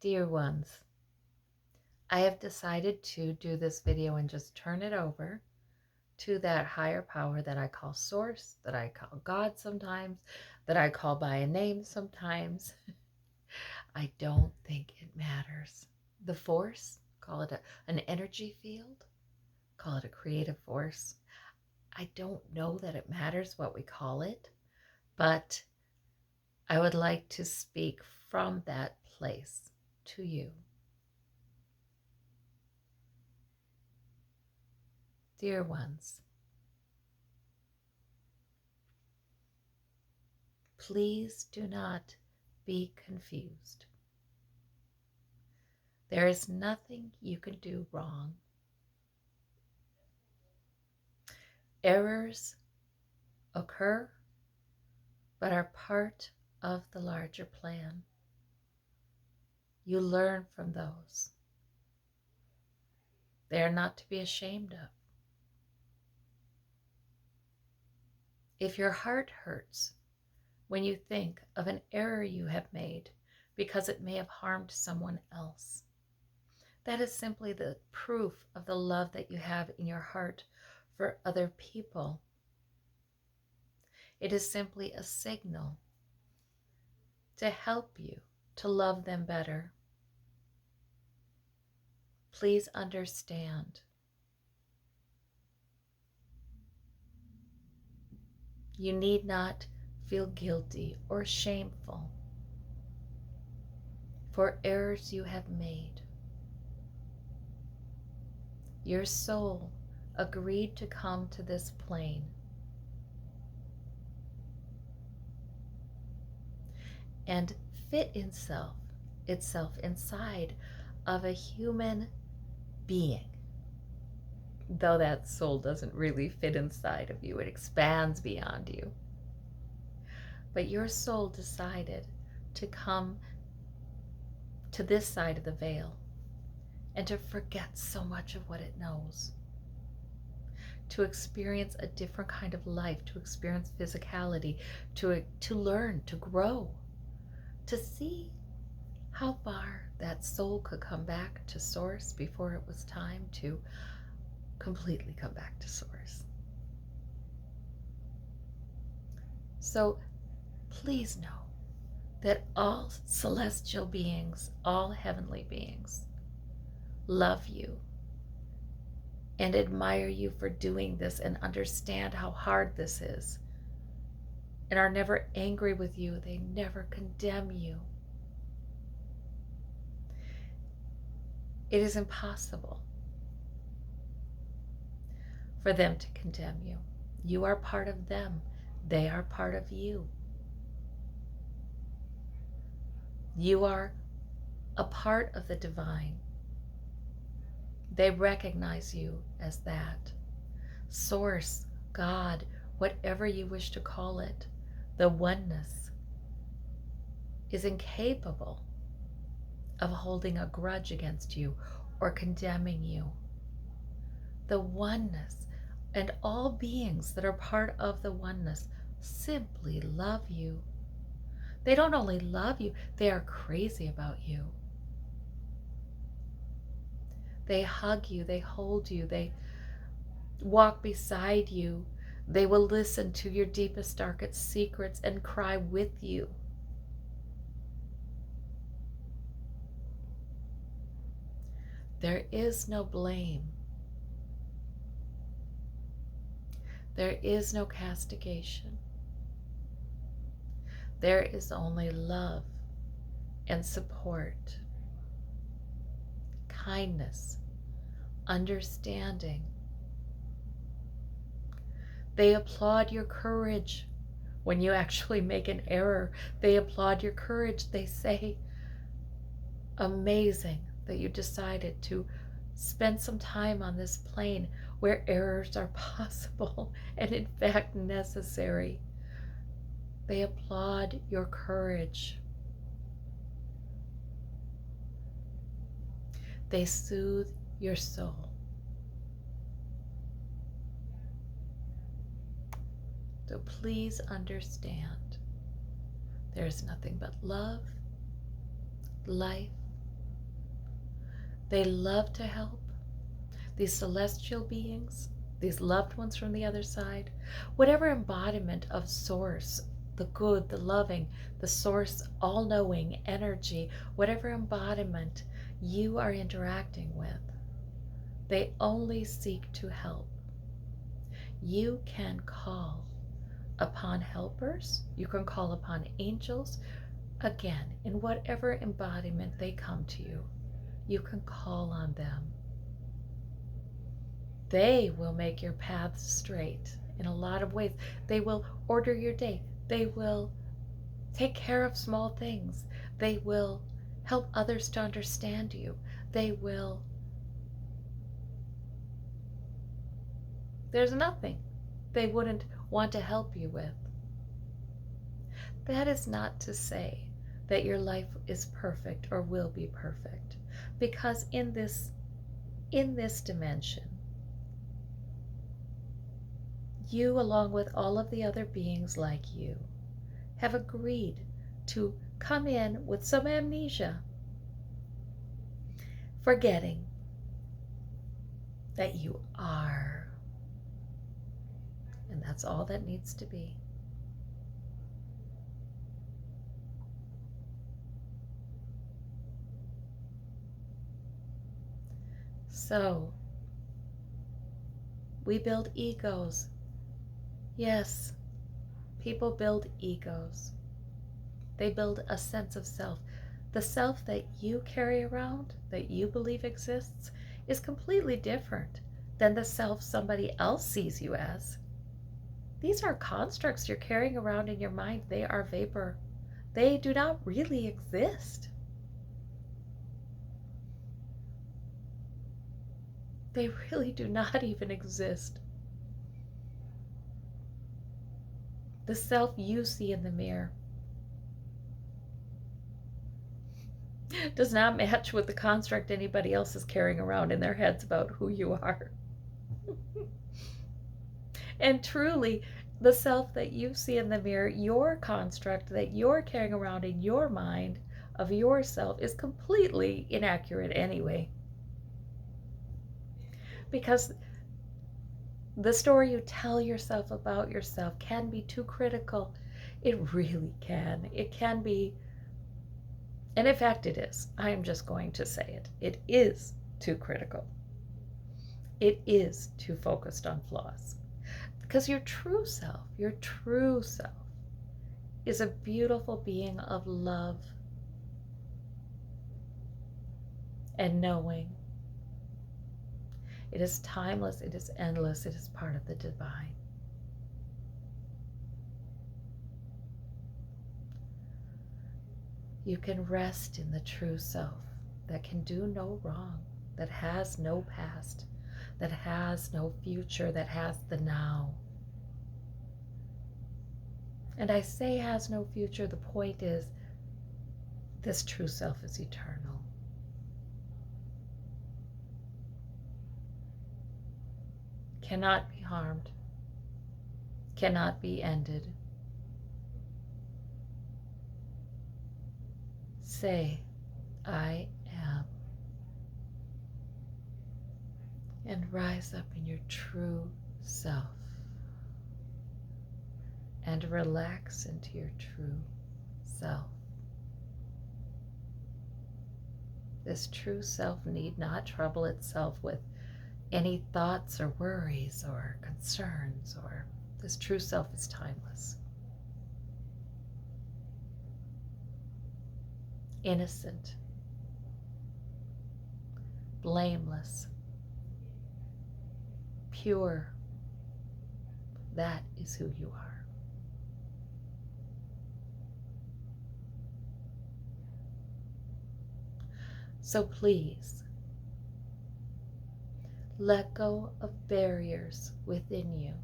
Dear ones, I have decided to do this video and just turn it over to that higher power that I call Source, that I call God sometimes, that I call by a name sometimes. I don't think it matters. The force, call it an energy field, call it a creative force. I don't know that it matters what we call it, but I would like to speak from that place to you. Dear ones, please do not be confused. There is nothing you can do wrong. Errors occur, but are part of the larger plan. You learn from those. They are not to be ashamed of. If your heart hurts when you think of an error you have made because it may have harmed someone else, that is simply the proof of the love that you have in your heart for other people. It is simply a signal to help you to love them better. Please understand. You need not feel guilty or shameful for errors you have made. Your soul agreed to come to this plane and fit itself inside of a human being. Though that soul doesn't really fit inside of you, it expands beyond you. But your soul decided to come to this side of the veil and to forget so much of what it knows, to experience a different kind of life, to experience physicality, to learn, to grow, to see how far that soul could come back to Source before it was time to completely come back to Source. So please know that all celestial beings, all heavenly beings, love you and admire you for doing this and understand how hard this is and are never angry with you. They never condemn you. It is impossible for them to condemn you. You are part of them. They are part of you. You are a part of the divine. They recognize you as that. Source, God, whatever you wish to call it, the oneness is incapable of holding a grudge against you or condemning you. The oneness and all beings that are part of the oneness simply love you. They don't only love you, they are crazy about you. They hug you, they hold you, they walk beside you. They will listen to your deepest, darkest secrets and cry with you. There is no blame. There is no castigation. There is only love and support, kindness, understanding. They applaud your courage when you actually make an error. They applaud your courage. They say, amazing that you decided to spend some time on this plane where errors are possible and in fact necessary. They applaud your courage. They soothe your soul. So please understand, there is nothing but love, life, They love to help. These celestial beings, these loved ones from the other side, whatever embodiment of source, the good, the loving, the source, all-knowing energy, whatever embodiment you are interacting with, they only seek to help. You can call upon helpers, you can call upon angels, again, in whatever embodiment they come to you, you can call on them. They will make your path straight in a lot of ways. They will order your day. They will take care of small things. They will help others to understand you. They will. There's nothing they wouldn't want to help you with. That is not to say that your life is perfect or will be perfect, because in this dimension, you, along with all of the other beings like you, have agreed to come in with some amnesia, forgetting that you are. And that's all that needs to be. So, we build egos. Yes, people build egos. They build a sense of self. The self that you carry around, that you believe exists, is completely different than the self somebody else sees you as. These are constructs you're carrying around in your mind. They are vapor. They do not really exist. They really do not even exist. The self you see in the mirror does not match with the construct anybody else is carrying around in their heads about who you are. And truly, the self that you see in the mirror, your construct that you're carrying around in your mind of yourself, is completely inaccurate anyway. Because the story you tell yourself about yourself can be too critical. It really can. It can be, and in fact it is. I am just going to say it. It is too critical. It is too focused on flaws. Because your true self is a beautiful being of love and knowing. It is timeless, it is endless, it is part of the divine. You can rest in the true self that can do no wrong, that has no past, that has no future, that has the now. And I say has no future, the point is this true self is eternal. Cannot be harmed, cannot be ended. Say, I am, and rise up in your true self and relax into your true self. This true self need not trouble itself with any thoughts or worries or concerns, or this true self is timeless, innocent, blameless, pure. That is who you are. So please, let go of barriers within you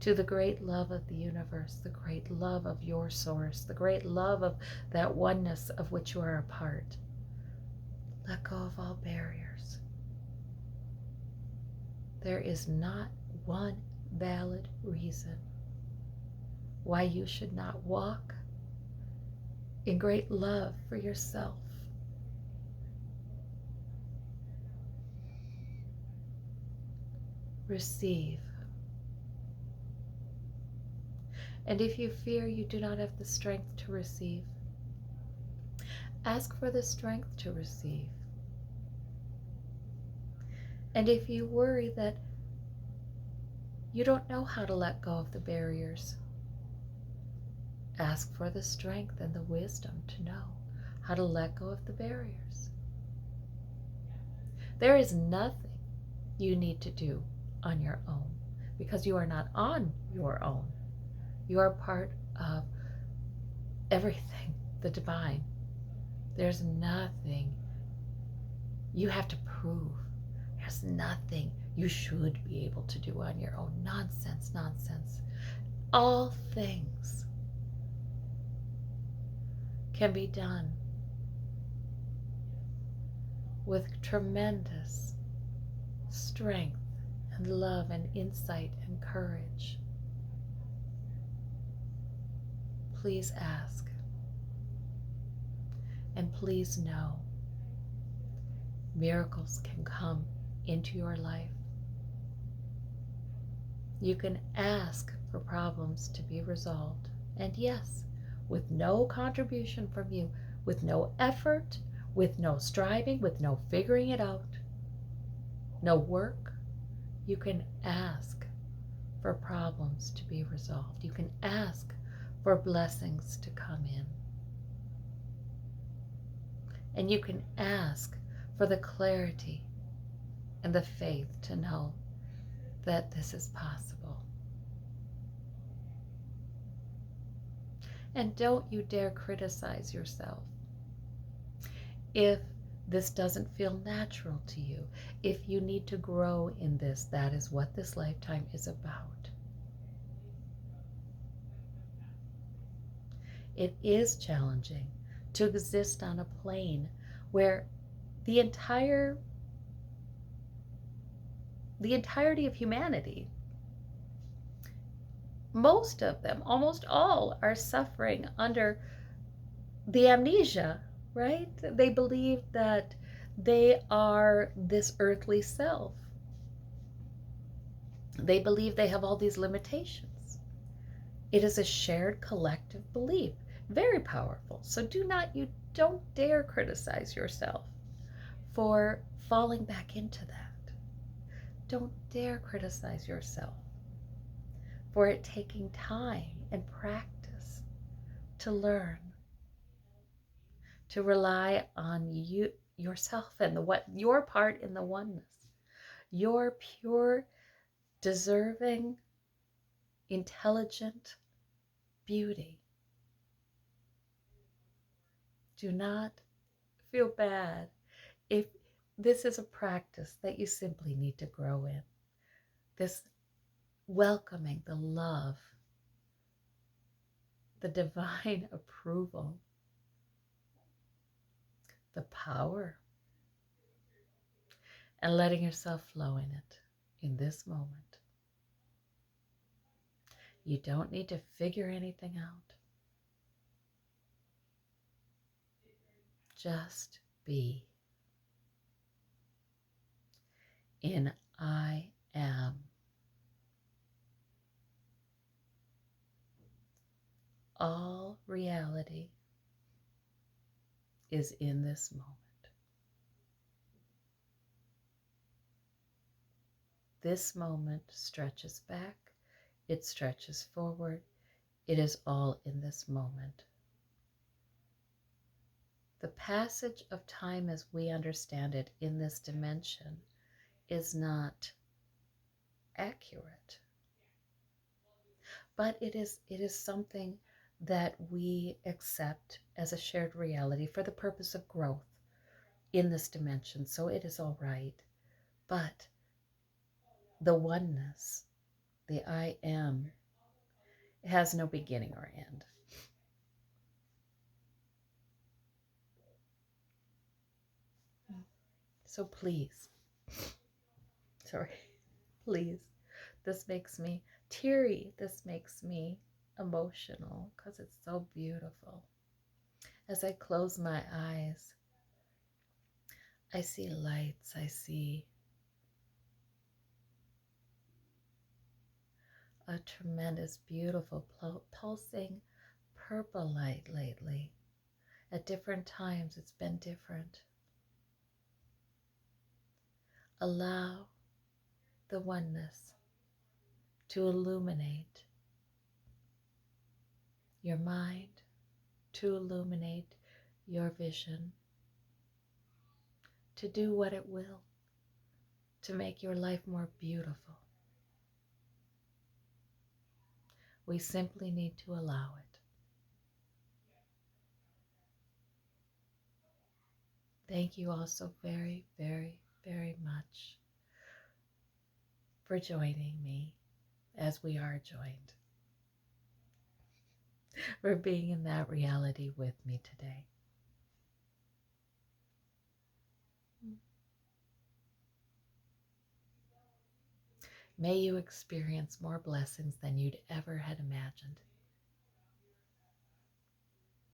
to the great love of the universe, the great love of your source, the great love of that oneness of which you are a part. Let go of all barriers. There is not one valid reason why you should not walk in great love for yourself receive. And if you fear you do not have the strength to receive, ask for the strength to receive. And if you worry that you don't know how to let go of the barriers, ask for the strength and the wisdom to know how to let go of the barriers. There is nothing you need to do on your own, because you are not on your own. You are part of everything, the divine. There's nothing you have to prove. There's nothing you should be able to do on your own. Nonsense, nonsense. All things can be done with tremendous strength and love and insight and courage. Please ask. And please know, miracles can come into your life. You can ask for problems to be resolved. And yes, with no contribution from you, with no effort, with no striving, with no figuring it out, no work, you can ask for problems to be resolved. You can ask for blessings to come in. And you can ask for the clarity and the faith to know that this is possible. And don't you dare criticize yourself if this doesn't feel natural to you. If you need to grow in this, that is what this lifetime is about. It is challenging to exist on a plane where the entirety of humanity, most of them, almost all, are suffering under the amnesia, right? They believe that they are this earthly self. They believe they have all these limitations. It is a shared collective belief, very powerful. So don't dare criticize yourself for falling back into that. Don't dare criticize yourself for it taking time and practice to learn, to rely on yourself and your part in the oneness, your pure, deserving, intelligent beauty. Do not feel bad if this is a practice that you simply need to grow in. This welcoming the love, the divine approval, the power, and letting yourself flow in it in this moment. You don't need to figure anything out. Just be in I am. All reality is in this moment. This moment stretches back, it stretches forward, it is all in this moment. The passage of time as we understand it in this dimension is not accurate, but it is something that we accept as a shared reality for the purpose of growth in this dimension. So it is all right. But the oneness, the I am, has no beginning or end. So please, please, this makes me teary. This makes me emotional because it's so beautiful. As I close my eyes, I see lights, I see a tremendous, beautiful, pulsing purple light lately. At different times, it's been different. Allow the oneness to illuminate your mind, to illuminate your vision, to do what it will to make your life more beautiful. We simply need to allow it. Thank you all so very, very, very much for joining me as we are joined, for being in that reality with me today. May you experience more blessings than you'd ever had imagined.